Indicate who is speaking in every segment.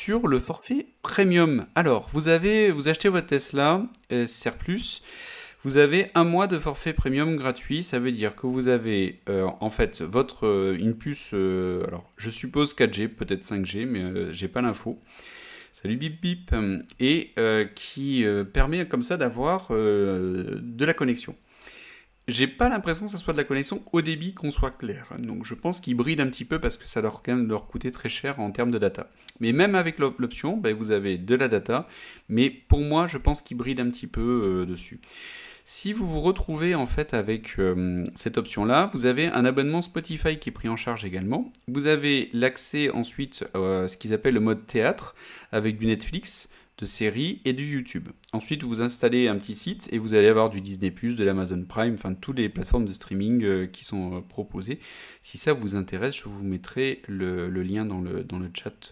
Speaker 1: sur le forfait premium. Alors, vous achetez votre Tesla SR+, vous avez un mois de forfait premium gratuit. Ça veut dire que vous avez en fait une puce, alors je suppose 4G, peut-être 5G, mais j'ai pas l'info. Salut bip bip, et qui permet comme ça d'avoir de la connexion. J'ai pas l'impression que ça soit de la connexion haut débit, qu'on soit clair. Donc je pense qu'ils brident un petit peu parce que ça leur quand même leur coûter très cher en termes de data. Mais même avec l'option, ben, vous avez de la data. Mais pour moi, je pense qu'ils brident un petit peu dessus. Si vous vous retrouvez en fait avec cette option-là, vous avez un abonnement Spotify qui est pris en charge également. Vous avez l'accès ensuite à ce qu'ils appellent le mode théâtre avec du Netflix, de séries et du YouTube. Ensuite, vous installez un petit site et vous allez avoir du Disney+, de l'Amazon Prime, enfin toutes les plateformes de streaming qui sont proposées. Si ça vous intéresse, je vous mettrai le lien dans le chat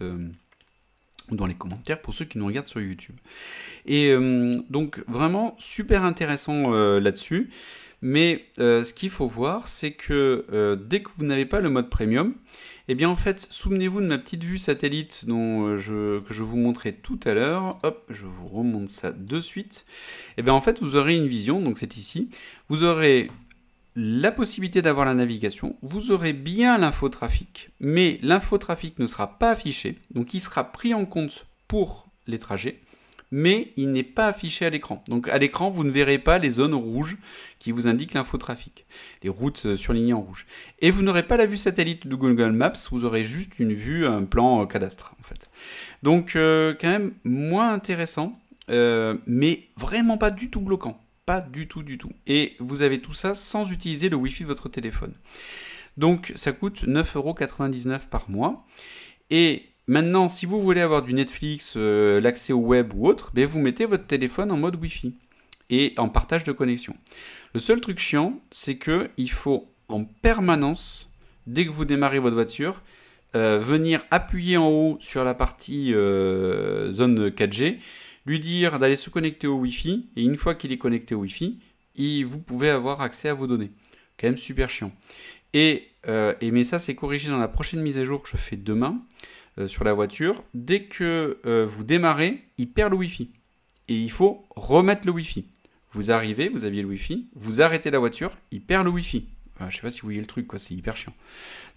Speaker 1: ou dans les commentaires pour ceux qui nous regardent sur YouTube. Et donc vraiment super intéressant là-dessus. Mais ce qu'il faut voir, c'est que dès que vous n'avez pas le mode premium, eh bien en fait, souvenez-vous de ma petite vue satellite que je vous montrais tout à l'heure. Hop, je vous remonte ça de suite. Eh bien en fait, vous aurez une vision, donc c'est ici. Vous aurez la possibilité d'avoir la navigation, vous aurez bien l'infotrafic, mais l'infotrafic ne sera pas affiché, donc il sera pris en compte pour les trajets, mais il n'est pas affiché à l'écran. Donc à l'écran, vous ne verrez pas les zones rouges qui vous indiquent l'infotrafic, les routes surlignées en rouge. Et vous n'aurez pas la vue satellite de Google Maps, vous aurez juste une vue, un plan cadastre en fait. Donc quand même moins intéressant, mais vraiment pas du tout bloquant. Pas du tout, du tout. Et vous avez tout ça sans utiliser le Wi-Fi de votre téléphone. Donc ça coûte 9,99 € par mois. Et maintenant, si vous voulez avoir du Netflix, l'accès au web ou autre, ben vous mettez votre téléphone en mode Wi-Fi et en partage de connexion. Le seul truc chiant, c'est qu'il faut en permanence, dès que vous démarrez votre voiture, venir appuyer en haut sur la partie zone 4G, lui dire d'aller se connecter au Wi-Fi, et une fois qu'il est connecté au Wi-Fi, vous pouvez avoir accès à vos données. Quand même super chiant. Mais ça, c'est corrigé dans la prochaine mise à jour que je fais demain sur la voiture. Dès que vous démarrez, il perd le Wi-Fi. Et il faut remettre le Wi-Fi. Vous arrivez, vous aviez le Wi-Fi, vous arrêtez la voiture, il perd le Wi-Fi. Je ne sais pas si vous voyez le truc, quoi, c'est hyper chiant.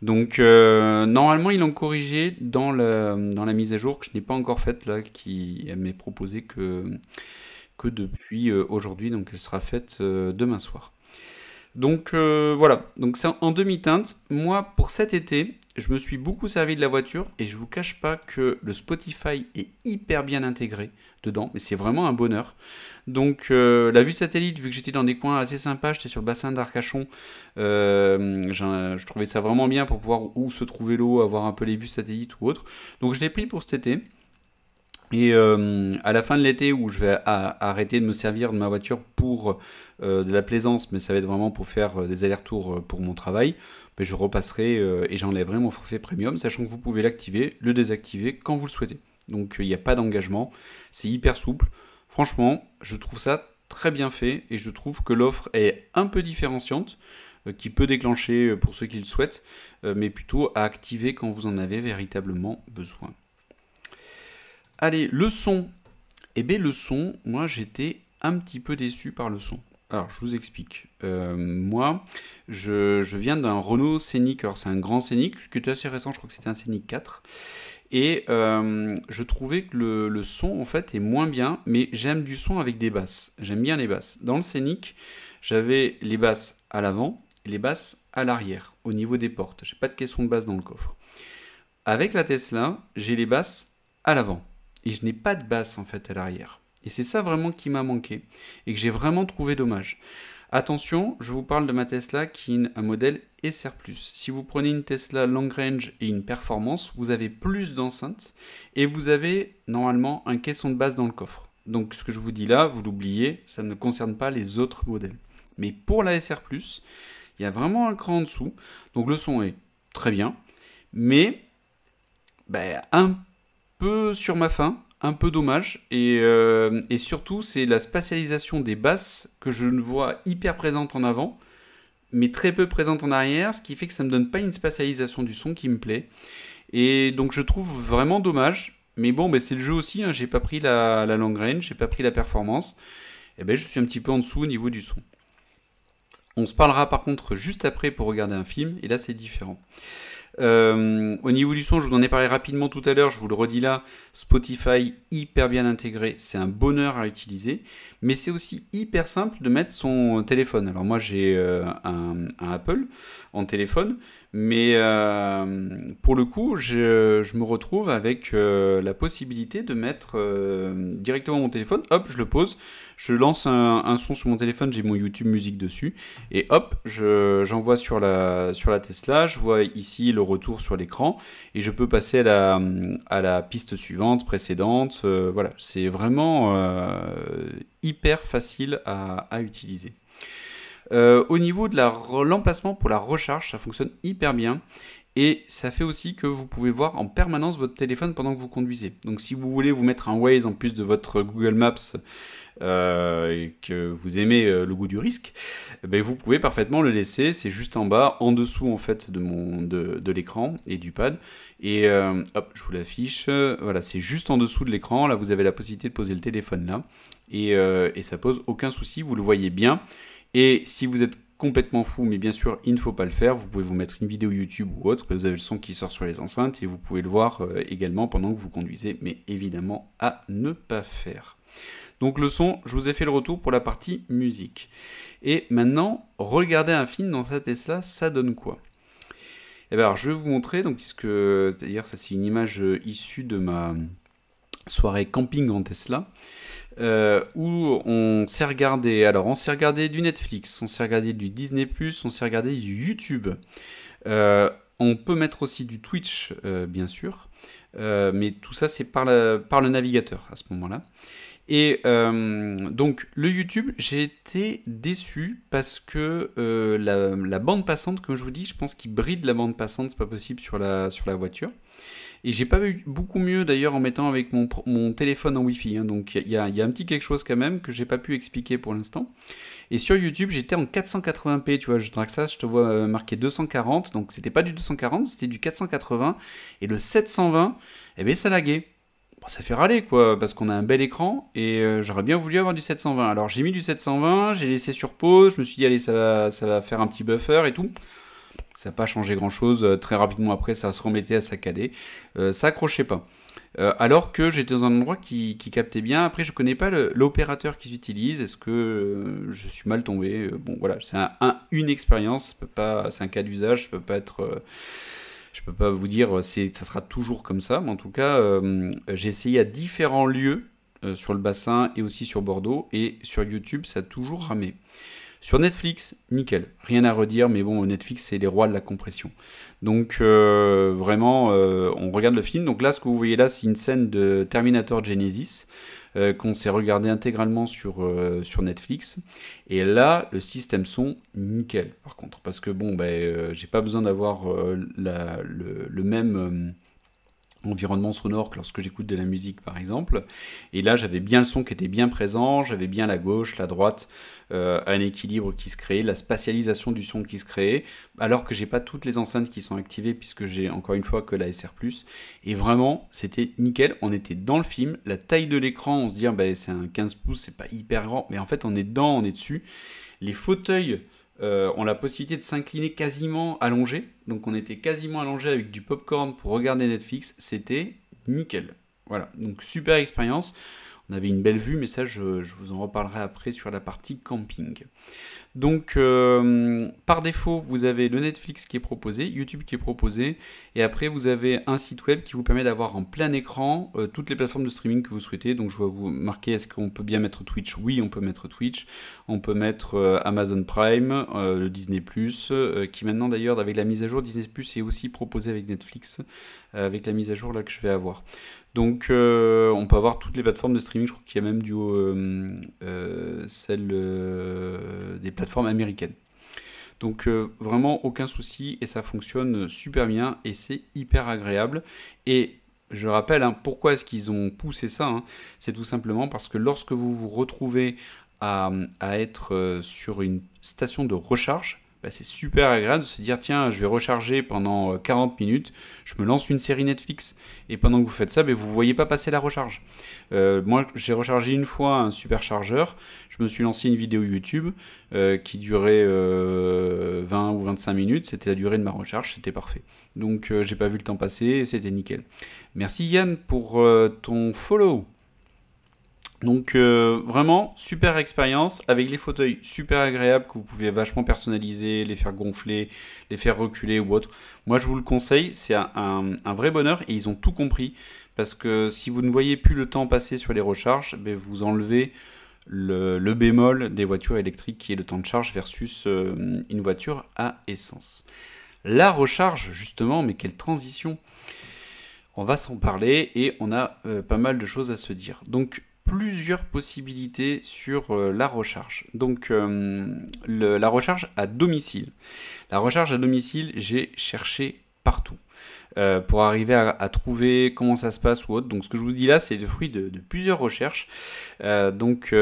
Speaker 1: Donc normalement ils l'ont corrigé dans la mise à jour que je n'ai pas encore faite là, qui m'est proposée que depuis aujourd'hui, donc elle sera faite demain soir. Donc voilà, donc c'est en demi-teinte. Moi pour cet été, je me suis beaucoup servi de la voiture et je vous cache pas que le Spotify est hyper bien intégré dedans, mais c'est vraiment un bonheur. Donc la vue satellite, vu que j'étais dans des coins assez sympas, j'étais sur le bassin d'Arcachon, je trouvais ça vraiment bien pour pouvoir où se trouver l'eau, avoir un peu les vues satellites ou autre. Donc je l'ai pris pour cet été. Et à la fin de l'été, où je vais arrêter de me servir de ma voiture pour de la plaisance, mais ça va être vraiment pour faire des allers-retours pour mon travail, ben je repasserai et j'enlèverai mon forfait premium, sachant que vous pouvez l'activer, le désactiver quand vous le souhaitez. Donc il n'y a pas d'engagement, c'est hyper souple. Franchement, je trouve ça très bien fait et je trouve que l'offre est un peu différenciante, qui peut déclencher pour ceux qui le souhaitent, mais plutôt à activer quand vous en avez véritablement besoin. Allez, le son. Eh bien, le son, moi, j'étais un petit peu déçu par le son. Alors, je vous explique. Moi, je viens d'un Renault Scénic. Alors, c'est un grand Scénic, qui était assez récent. Je crois que c'était un Scénic 4. Et je trouvais que le son, en fait, est moins bien. Mais j'aime du son avec des basses. J'aime bien les basses. Dans le Scénic, j'avais les basses à l'avant et les basses à l'arrière, au niveau des portes. J'ai pas de caisson de basse dans le coffre. Avec la Tesla, j'ai les basses à l'avant. Et je n'ai pas de basse en fait à l'arrière. Et c'est ça vraiment qui m'a manqué et que j'ai vraiment trouvé dommage. Attention, je vous parle de ma Tesla qui est un modèle SR+. Si vous prenez une Tesla Long Range et une Performance, vous avez plus d'enceintes et vous avez normalement un caisson de basse dans le coffre. Donc ce que je vous dis là, vous l'oubliez, ça ne concerne pas les autres modèles. Mais pour la SR+, il y a vraiment un cran en dessous. Donc le son est très bien, mais un peu sur ma faim, un peu dommage, et surtout c'est la spatialisation des basses que je vois hyper présente en avant, mais très peu présente en arrière, ce qui fait que ça ne me donne pas une spatialisation du son qui me plaît, et donc je trouve vraiment dommage, mais bon, ben, c'est le jeu aussi, hein, j'ai pas pris la long range, j'ai pas pris la performance, et ben je suis un petit peu en dessous au niveau du son. On se parlera par contre juste après pour regarder un film, et là c'est différent. Au niveau du son, je vous en ai parlé rapidement tout à l'heure, je vous le redis là, Spotify hyper bien intégré, c'est un bonheur à utiliser, mais c'est aussi hyper simple de mettre son téléphone. Alors moi j'ai un Apple en téléphone, mais pour le coup je me retrouve avec la possibilité de mettre directement mon téléphone, hop, je le pose, je lance un son sur mon téléphone, j'ai mon YouTube musique dessus, et hop, j'envoie sur la Tesla, je vois ici le retour sur l'écran, et je peux passer à la piste suivante, précédente, voilà, c'est vraiment hyper facile à utiliser. Au niveau de l'emplacement pour la recharge, ça fonctionne hyper bien. Et ça fait aussi que vous pouvez voir en permanence votre téléphone pendant que vous conduisez. Donc si vous voulez vous mettre un Waze en plus de votre Google Maps et que vous aimez le goût du risque, ben vous pouvez parfaitement le laisser. C'est juste en bas, en dessous en fait de l'écran et du pad. Et hop, je vous l'affiche. Voilà, c'est juste en dessous de l'écran. Là, vous avez la possibilité de poser le téléphone là. Et ça pose aucun souci, vous le voyez bien. Et si vous êtes complètement fou, mais bien sûr, il ne faut pas le faire. Vous pouvez vous mettre une vidéo YouTube ou autre, vous avez le son qui sort sur les enceintes et vous pouvez le voir également pendant que vous conduisez, mais évidemment à ne pas faire. Donc le son, je vous ai fait le retour pour la partie musique. Et maintenant, regarder un film dans sa Tesla, ça donne quoi? Eh bien, alors, je vais vous montrer, donc, c'est-à-dire ça c'est une image issue de ma soirée camping en Tesla. Où on s'est regardé, alors on s'est regardé du Netflix, on s'est regardé du Disney+, on s'est regardé du YouTube. On peut mettre aussi du Twitch, bien sûr, mais tout ça c'est par le navigateur à ce moment-là. Et donc le YouTube, j'ai été déçu parce que la bande passante, comme je vous dis, je pense qu'il bride la bande passante, c'est pas possible sur la voiture. Et j'ai pas eu beaucoup mieux d'ailleurs en mettant avec mon téléphone en Wi-Fi. Hein, donc il y a un petit quelque chose quand même que j'ai pas pu expliquer pour l'instant. Et sur YouTube, j'étais en 480p, tu vois, je traque ça, je te vois marqué 240. Donc c'était pas du 240, c'était du 480. Et le 720, eh bien ça laguait. Bon, ça fait râler quoi, parce qu'on a un bel écran et j'aurais bien voulu avoir du 720. Alors j'ai mis du 720, j'ai laissé sur pause, je me suis dit allez ça va faire un petit buffer et tout. Ça n'a pas changé grand chose. Très rapidement après, ça se remettait à saccader. Ça accrochait pas. Alors que j'étais dans un endroit qui captait bien. Après, je connais pas l'opérateur qu'ils utilisent. Est-ce que je suis mal tombé? Bon, voilà, c'est une expérience. C'est un cas d'usage. Je peux pas vous dire ça sera toujours comme ça. Mais en tout cas, j'ai essayé à différents lieux sur le bassin et aussi sur Bordeaux. Et sur YouTube, ça a toujours ramé. Sur Netflix, nickel, rien à redire, mais bon, Netflix, c'est les rois de la compression. Donc, vraiment, on regarde le film. Donc là, ce que vous voyez là, c'est une scène de Terminator Genesis qu'on s'est regardé intégralement sur Netflix. Et là, le système son, nickel, par contre. Parce que bon, j'ai pas besoin d'avoir le même environnement sonore que lorsque j'écoute de la musique par exemple, et là j'avais bien le son qui était bien présent, j'avais bien la gauche, la droite, un équilibre qui se créait, la spatialisation du son qui se créait, alors que j'ai pas toutes les enceintes qui sont activées puisque j'ai encore une fois que la SR+, et vraiment c'était nickel, on était dans le film, la taille de l'écran, on se dit c'est un 15 pouces, c'est pas hyper grand, mais en fait on est dedans, on est dessus, les fauteuils ont la possibilité de s'incliner quasiment allongé. Donc on était quasiment allongé avec du popcorn pour regarder Netflix. C'était nickel. Voilà, donc super expérience. On avait une belle vue, mais ça je vous en reparlerai après sur la partie camping. Donc par défaut, vous avez le Netflix qui est proposé, YouTube qui est proposé, et après vous avez un site web qui vous permet d'avoir en plein écran toutes les plateformes de streaming que vous souhaitez. Donc je vais vous marquer, est-ce qu'on peut bien mettre Twitch? Oui, on peut mettre Twitch. On peut mettre Amazon Prime, le Disney+, qui maintenant d'ailleurs avec la mise à jour, Disney+, est aussi proposé avec Netflix, avec la mise à jour là que je vais avoir. Donc on peut avoir toutes les plateformes de streaming, je crois qu'il y a même celle des plateformes américaines. Donc vraiment aucun souci et ça fonctionne super bien et c'est hyper agréable. Et je rappelle, pourquoi est-ce qu'ils ont poussé ça, c'est tout simplement parce que lorsque vous vous retrouvez à être sur une station de recharge, bah, c'est super agréable de se dire tiens, je vais recharger pendant 40 minutes, je me lance une série Netflix. Et pendant que vous faites ça, bah, vous ne voyez pas passer la recharge. Moi, j'ai rechargé une fois un superchargeur, je me suis lancé une vidéo YouTube qui durait 20 ou 25 minutes, c'était la durée de ma recharge, c'était parfait. Donc j'ai pas vu le temps passer et c'était nickel. Merci Yann pour ton follow. Donc vraiment super expérience avec les fauteuils super agréables que vous pouvez vachement personnaliser, les faire gonfler, les faire reculer ou autre. Moi je vous le conseille, c'est un vrai bonheur et ils ont tout compris parce que si vous ne voyez plus le temps passer sur les recharges, ben, vous enlevez le bémol des voitures électriques qui est le temps de charge versus une voiture à essence. La recharge justement, mais quelle transition! On va s'en parler et on a pas mal de choses à se dire. Donc plusieurs possibilités sur la recharge. Donc la recharge à domicile. La recharge à domicile, j'ai cherché partout pour arriver à trouver comment ça se passe ou autre. Donc ce que je vous dis là, c'est le fruit de plusieurs recherches. Donc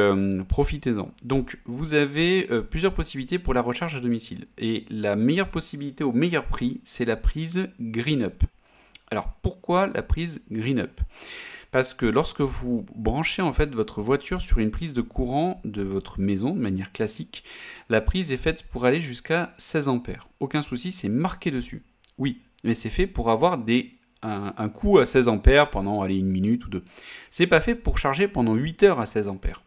Speaker 1: profitez-en. Donc vous avez plusieurs possibilités pour la recharge à domicile. Et la meilleure possibilité au meilleur prix, c'est la prise GreenUp. Alors pourquoi la prise GreenUp ? Parce que lorsque vous branchez en fait votre voiture sur une prise de courant de votre maison de manière classique, la prise est faite pour aller jusqu'à 16 ampères. Aucun souci, c'est marqué dessus. Oui, mais c'est fait pour avoir un coup à 16 ampères pendant allez, 1 minute ou 2. C'est pas fait pour charger pendant 8 heures à 16 ampères.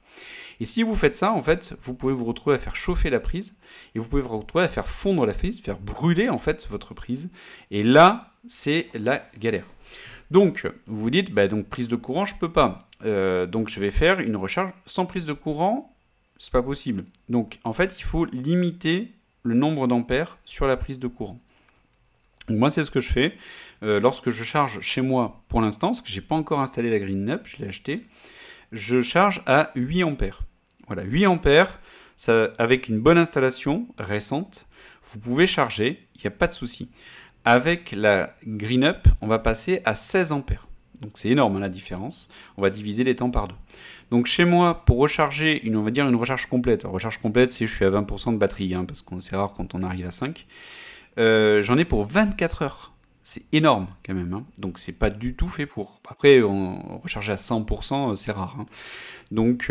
Speaker 1: Et si vous faites ça, en fait, vous pouvez vous retrouver à faire chauffer la prise et vous pouvez vous retrouver à faire fondre la prise, faire brûler en fait votre prise. Et là, c'est la galère. Donc, vous vous dites, bah, donc prise de courant, je peux pas. Donc, je vais faire une recharge sans prise de courant, c'est pas possible. Donc, en fait, il faut limiter le nombre d'ampères sur la prise de courant. Donc, moi, c'est ce que je fais. Lorsque je charge chez moi, pour l'instant, parce que j'ai pas encore installé la GreenUp, je l'ai acheté, je charge à 8 ampères. Voilà, 8 ampères, ça, avec une bonne installation récente, vous pouvez charger, il n'y a pas de souci. Avec la GreenUp, on va passer à 16 ampères. Donc c'est énorme hein, la différence. On va diviser les temps par deux. Donc chez moi, pour recharger, on va dire une recharge complète. Alors, recharge complète, c'est je suis à 20% de batterie, hein, parce que c'est rare quand on arrive à 5. J'en ai pour 24 heures. C'est énorme quand même. Hein. Donc c'est pas du tout fait pour. Après, on recharger à 100%, c'est rare. Hein. Donc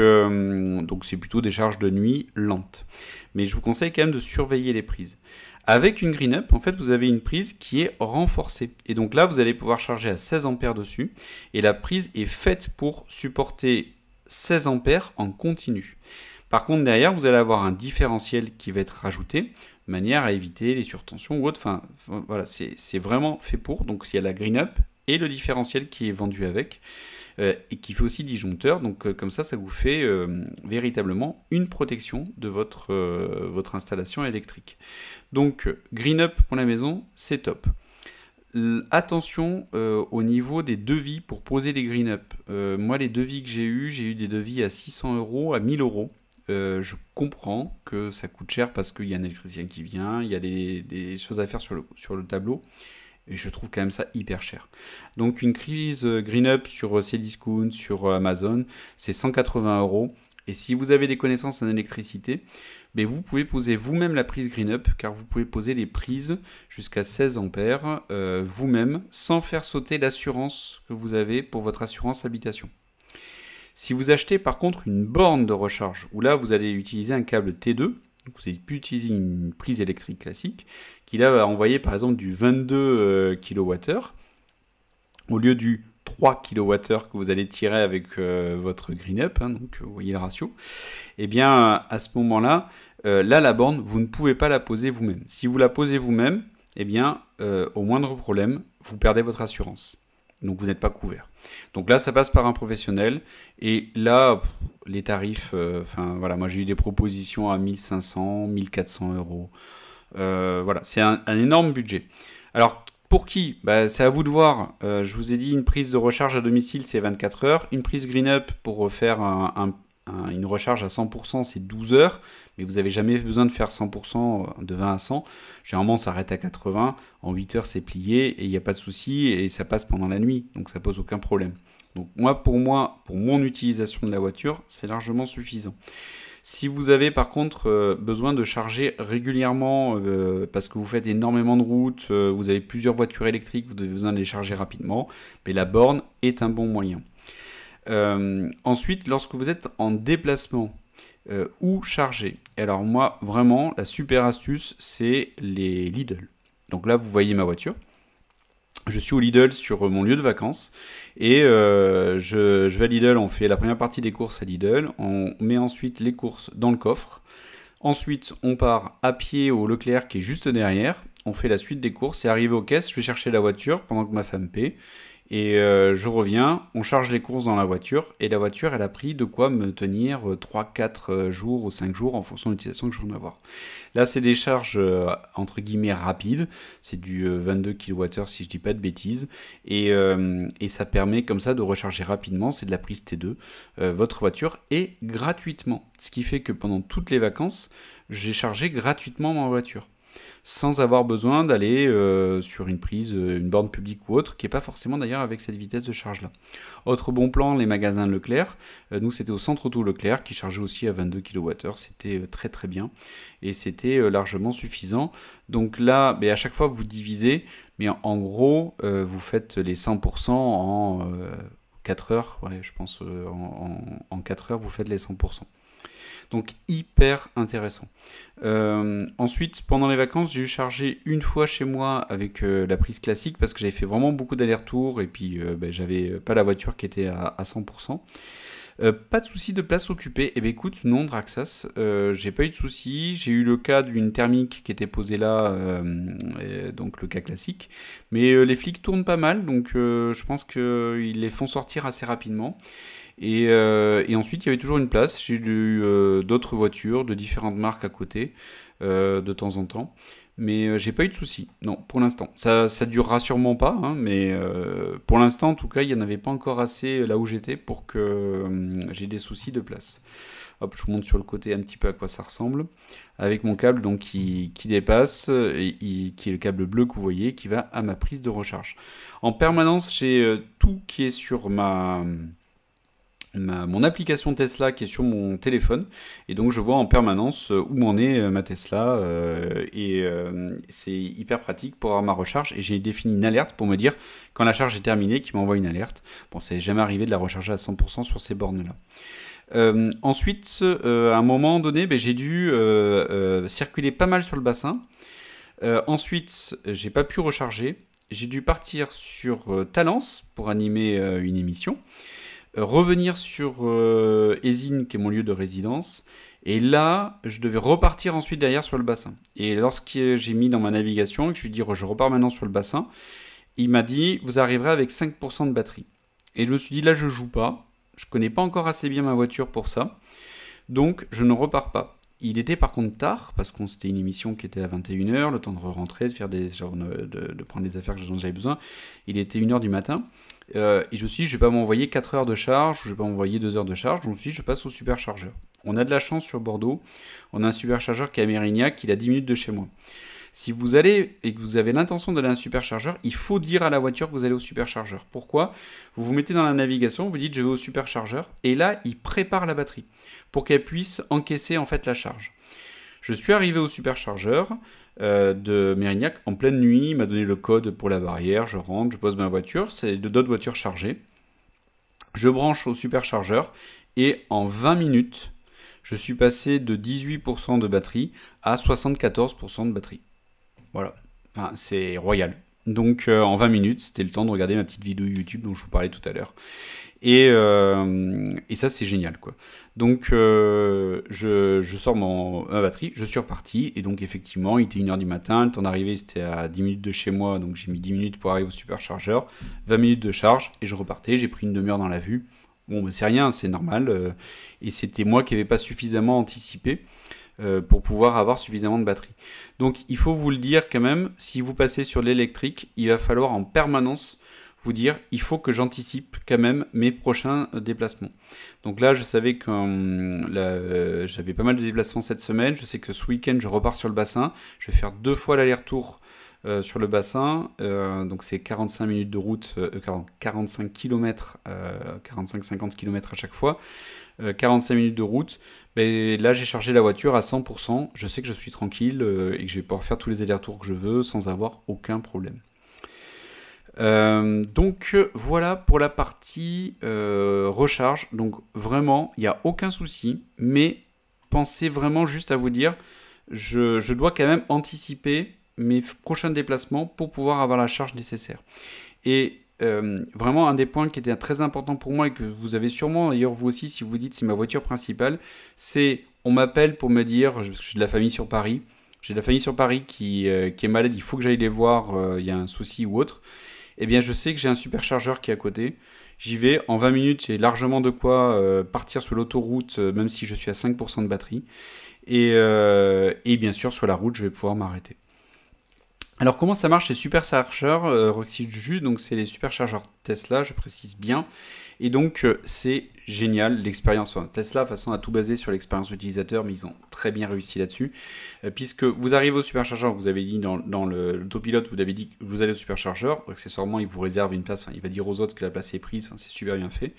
Speaker 1: c'est plutôt des charges de nuit lentes. Mais je vous conseille quand même de surveiller les prises. Avec une GreenUp, en fait, vous avez une prise qui est renforcée. Et donc là, vous allez pouvoir charger à 16 ampères dessus. Et la prise est faite pour supporter 16 ampères en continu. Par contre, derrière, vous allez avoir un différentiel qui va être rajouté, de manière à éviter les surtensions ou autre. Enfin, voilà, c'est vraiment fait pour. Donc, il y a la GreenUp et le différentiel qui est vendu avec. Et qui fait aussi disjoncteur. Donc comme ça vous fait véritablement une protection de votre installation électrique. Donc GreenUp pour la maison, c'est top. Attention au niveau des devis pour poser les GreenUp. Moi les devis que j'ai eu des devis à 600 €, à 1000 €. Je comprends que ça coûte cher parce qu'il y a un électricien qui vient, il y a des choses à faire sur le tableau. Et je trouve quand même ça hyper cher. Donc une prise GreenUp sur Cdiscount, sur Amazon, c'est 180 €. Et si vous avez des connaissances en électricité, ben vous pouvez poser vous-même la prise GreenUp, car vous pouvez poser les prises jusqu'à 16 ampères vous-même, sans faire sauter l'assurance que vous avez pour votre assurance habitation. Si vous achetez par contre une borne de recharge, où là vous allez utiliser un câble T2, donc vous n'allez plus utiliser une prise électrique classique, qui là va envoyer par exemple du 22 kWh, au lieu du 3 kWh que vous allez tirer avec votre GreenUp, hein, donc vous voyez le ratio, et bien à ce moment-là, là la borne, vous ne pouvez pas la poser vous-même. Si vous la posez vous-même, eh bien au moindre problème, vous perdez votre assurance. Donc vous n'êtes pas couvert. Donc là, ça passe par un professionnel. Et là, les tarifs, voilà, moi j'ai eu des propositions à 1500, 1400 €. Voilà, c'est un énorme budget. Alors, pour qui ? C'est à vous de voir. Je vous ai dit, une prise de recharge à domicile, c'est 24 heures. Une prise GreenUp pour faire une recharge à 100%, c'est 12 heures. Mais vous n'avez jamais besoin de faire 100% de 20 à 100. Généralement, ça arrête à 80. En 8 heures, c'est plié et il n'y a pas de souci. Et ça passe pendant la nuit. Donc, ça pose aucun problème. Donc, pour mon utilisation de la voiture, c'est largement suffisant. Si vous avez par contre besoin de charger régulièrement parce que vous faites énormément de routes, vous avez plusieurs voitures électriques, vous avez besoin de les charger rapidement, mais la borne est un bon moyen. Ensuite, lorsque vous êtes en déplacement, où charger? Alors moi, vraiment, la super astuce, c'est les Lidl. Donc là, vous voyez ma voiture. Je suis au Lidl sur mon lieu de vacances et je vais à Lidl, on fait la première partie des courses à Lidl, on met ensuite les courses dans le coffre. Ensuite, on part à pied au Leclerc qui est juste derrière, on fait la suite des courses et arrivé aux caisses, je vais chercher la voiture pendant que ma femme paie. Et je reviens, on charge les courses dans la voiture, et la voiture, elle a pris de quoi me tenir 3-4 jours ou 5 jours en fonction de l'utilisation que je vais en avoir. Là, c'est des charges entre guillemets rapides, c'est du 22 kWh si je dis pas de bêtises, et ça permet comme ça de recharger rapidement, c'est de la prise T2, votre voiture, et gratuitement. Ce qui fait que pendant toutes les vacances, j'ai chargé gratuitement ma voiture, sans avoir besoin d'aller sur une prise, une borne publique ou autre, qui n'est pas forcément d'ailleurs avec cette vitesse de charge là. Autre bon plan, les magasins Leclerc. Nous c'était au centre auto Leclerc qui chargeait aussi à 22 kWh, c'était très très bien et c'était largement suffisant. Donc là, à chaque fois vous divisez, mais en gros vous faites les 100% en 4 heures, ouais, je pense en 4 heures vous faites les 100%. Donc hyper intéressant. Ensuite, pendant les vacances, j'ai eu chargé une fois chez moi avec la prise classique parce que j'avais fait vraiment beaucoup d'allers-retours et puis j'avais pas la voiture qui était à 100%. Pas de souci de place occupée. Eh bien écoute, non Draxas, j'ai pas eu de souci. J'ai eu le cas d'une thermique qui était posée là, donc le cas classique. Mais les flics tournent pas mal, donc je pense qu'ils les font sortir assez rapidement. Et ensuite, il y avait toujours une place. J'ai eu d'autres voitures de différentes marques à côté de temps en temps. Mais j'ai pas eu de soucis, non, pour l'instant. Ça durera sûrement pas, hein, mais pour l'instant, en tout cas, il n'y en avait pas encore assez là où j'étais pour que j'ai des soucis de place. Hop, je vous montre sur le côté un petit peu à quoi ça ressemble. Avec mon câble donc, qui dépasse, qui est le câble bleu que vous voyez, qui va à ma prise de recharge. En permanence, j'ai tout qui est sur mon application Tesla qui est sur mon téléphone et donc je vois en permanence où en est ma Tesla et c'est hyper pratique pour avoir ma recharge et j'ai défini une alerte pour me dire quand la charge est terminée qui m'envoie une alerte. Bon, c'est jamais arrivé de la recharger à 100% sur ces bornes là. Ensuite, à un moment donné, j'ai dû circuler pas mal sur le bassin. Ensuite, j'ai pas pu recharger. J'ai dû partir sur Talence pour animer une émission. Revenir sur Eysines, qui est mon lieu de résidence, et là, je devais repartir ensuite derrière sur le bassin. Et lorsque j'ai mis dans ma navigation, et que je lui ai dit je repars maintenant sur le bassin, il m'a dit vous arriverez avec 5% de batterie. Et je me suis dit là je joue pas, je connais pas encore assez bien ma voiture pour ça, donc je ne repars pas. Il était par contre tard, parce qu'on c'était une émission qui était à 21h, le temps de rentrer, de faire de prendre les affaires dont j'avais besoin. Il était 1h du matin. Et je me suis dit, je vais pas m'envoyer 4 heures de charge, je vais pas m'envoyer 2 heures de charge, donc je me suis dit, je passe au superchargeur. On a de la chance sur Bordeaux, on a un superchargeur qui est à Mérignac, il est à 10 minutes de chez moi. Si vous allez et que vous avez l'intention d'aller à un superchargeur, il faut dire à la voiture que vous allez au superchargeur. Pourquoi? Vous vous mettez dans la navigation, vous dites je vais au superchargeur, et là, il prépare la batterie pour qu'elle puisse encaisser en fait la charge. Je suis arrivé au superchargeur de Mérignac en pleine nuit, il m'a donné le code pour la barrière, je rentre, je pose ma voiture, c'est d'autres voitures chargées. Je branche au superchargeur et en 20 minutes, je suis passé de 18% de batterie à 74% de batterie. Voilà, enfin, c'est royal. Donc en 20 minutes, c'était le temps de regarder ma petite vidéo YouTube dont je vous parlais tout à l'heure. Et ça, c'est génial, quoi. Donc, je sors ma batterie, je suis reparti. Et donc, effectivement, il était 1h du matin. Le temps d'arriver, c'était à 10 minutes de chez moi. Donc, j'ai mis 10 minutes pour arriver au superchargeur. 20 minutes de charge et je repartais. J'ai pris une demi-heure dans la vue. Bon, c'est rien, c'est normal. Et c'était moi qui n'avais pas suffisamment anticipé pour pouvoir avoir suffisamment de batterie. Donc, il faut vous le dire quand même, si vous passez sur l'électrique, il va falloir en permanence vous dire, il faut que j'anticipe quand même mes prochains déplacements. Donc là, je savais que j'avais pas mal de déplacements cette semaine. Je sais que ce week-end, je repars sur le bassin. Je vais faire 2 fois l'aller-retour sur le bassin. Donc c'est 45 minutes de route, 45 km, 45-50 km à chaque fois. 45 minutes de route. Ben, là, j'ai chargé la voiture à 100%. Je sais que je suis tranquille et que je vais pouvoir faire tous les allers-retours que je veux sans avoir aucun problème. Donc voilà pour la partie recharge. Donc vraiment, il n'y a aucun souci, mais pensez vraiment juste à vous dire, je dois quand même anticiper mes prochains déplacements pour pouvoir avoir la charge nécessaire. Et vraiment un des points qui était très important pour moi et que vous avez sûrement d'ailleurs vous aussi si vous dites c'est ma voiture principale, c'est on m'appelle pour me dire, parce que j'ai de la famille sur Paris, j'ai de la famille sur Paris qui est malade, il faut que j'aille les voir, il y a un souci ou autre. Eh bien, je sais que j'ai un superchargeur qui est à côté. J'y vais, en 20 minutes, j'ai largement de quoi partir sur l'autoroute, même si je suis à 5% de batterie. Et bien sûr, sur la route, je vais pouvoir m'arrêter. Alors, comment ça marche ces superchargeurs Roxy Juju, donc c'est les superchargeurs Tesla, je précise bien. Et donc, c'est génial, l'expérience. Enfin, Tesla, de toute façon, a tout basé sur l'expérience utilisateur, mais ils ont très bien réussi là-dessus. Puisque vous arrivez au superchargeur, vous avez dit dans l'autopilote, vous avez dit que vous allez au superchargeur. Accessoirement, il vous réserve une place, enfin, il va dire aux autres que la place est prise, enfin, c'est super bien fait.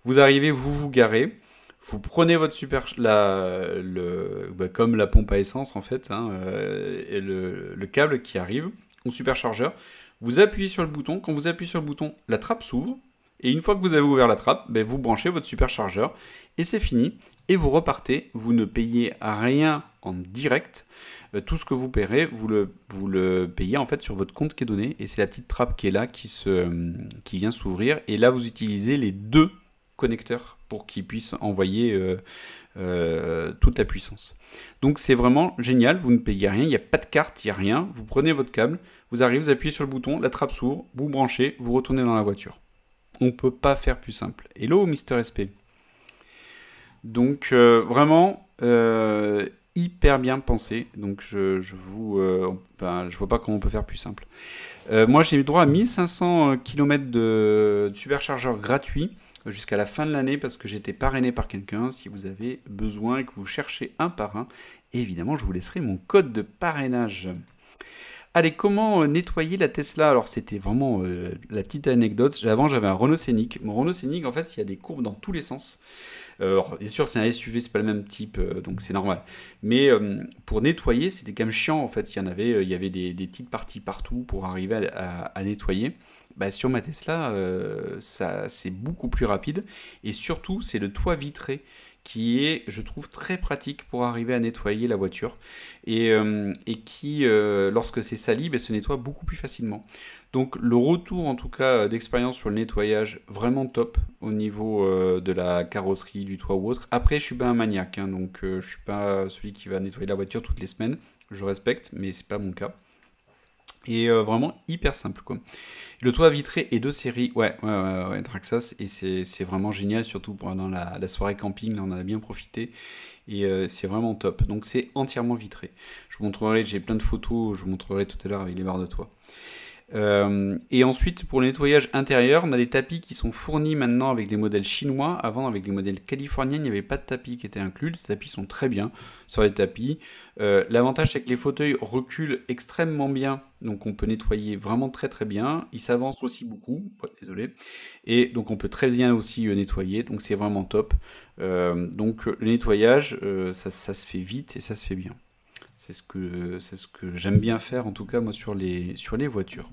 Speaker 1: Vous arrivez, vous vous garez. Vous prenez votre comme la pompe à essence en fait, hein, et le câble qui arrive au superchargeur. Vous appuyez sur le bouton. Quand vous appuyez sur le bouton, la trappe s'ouvre. Et une fois que vous avez ouvert la trappe, ben, vous branchez votre superchargeur et c'est fini. Et vous repartez. Vous ne payez rien en direct. Tout ce que vous paierez, vous le payez en fait sur votre compte qui est donné. Et c'est la petite trappe qui est là qui vient s'ouvrir. Et là, vous utilisez les deux connecteurs pour qu'ils puissent envoyer toute la puissance. Donc c'est vraiment génial, vous ne payez rien, il n'y a pas de carte, il n'y a rien. Vous prenez votre câble, vous arrivez, vous appuyez sur le bouton, la trappe s'ouvre, vous branchez, vous retournez dans la voiture. On ne peut pas faire plus simple. Hello Mister SP. Donc vraiment hyper bien pensé. Donc je vois pas comment on peut faire plus simple. Moi j'ai eu droit à 1500 km de superchargeur gratuit jusqu'à la fin de l'année parce que j'étais parrainé par quelqu'un. Si vous avez besoin et que vous cherchez un parrain, évidemment je vous laisserai mon code de parrainage. Allez, comment nettoyer la Tesla? Alors c'était vraiment la petite anecdote. Avant j'avais un Renault Scénic. Mon Renault Scénic en fait il y a des courbes dans tous les sens. Alors, bien sûr c'est un SUV, c'est pas le même type, donc c'est normal. Mais pour nettoyer c'était quand même chiant en fait. Il y avait des petites parties partout pour arriver à nettoyer. Bah, sur ma Tesla, c'est beaucoup plus rapide. Et surtout, c'est le toit vitré qui est, je trouve, très pratique pour arriver à nettoyer la voiture. Et qui, lorsque c'est sali, bah, se nettoie beaucoup plus facilement. Donc le retour, en tout cas, d'expérience sur le nettoyage, vraiment top au niveau de la carrosserie, du toit ou autre. Après, je suis pas un maniaque, hein, donc je suis pas celui qui va nettoyer la voiture toutes les semaines. Je respecte, mais c'est pas mon cas. Et vraiment hyper simple quoi. Le toit vitré est de série, ouais, Traxxas, et c'est vraiment génial, surtout pendant la soirée camping, là on en a bien profité, et c'est vraiment top. Donc c'est entièrement vitré. Je vous montrerai, j'ai plein de photos, je vous montrerai tout à l'heure avec les barres de toit. Et ensuite, pour le nettoyage intérieur, on a des tapis qui sont fournis maintenant avec des modèles chinois. Avant, avec les modèles californiens, il n'y avait pas de tapis qui étaient inclus. Les tapis sont très bien sur les tapis. L'avantage, c'est que les fauteuils reculent extrêmement bien. Donc, on peut nettoyer vraiment très très bien. Ils s'avancent aussi beaucoup. Ouais, désolé. Et donc, on peut très bien aussi nettoyer. Donc, c'est vraiment top. Donc, le nettoyage, ça se fait vite et ça se fait bien. C'est ce que j'aime bien faire, en tout cas, moi, sur les voitures.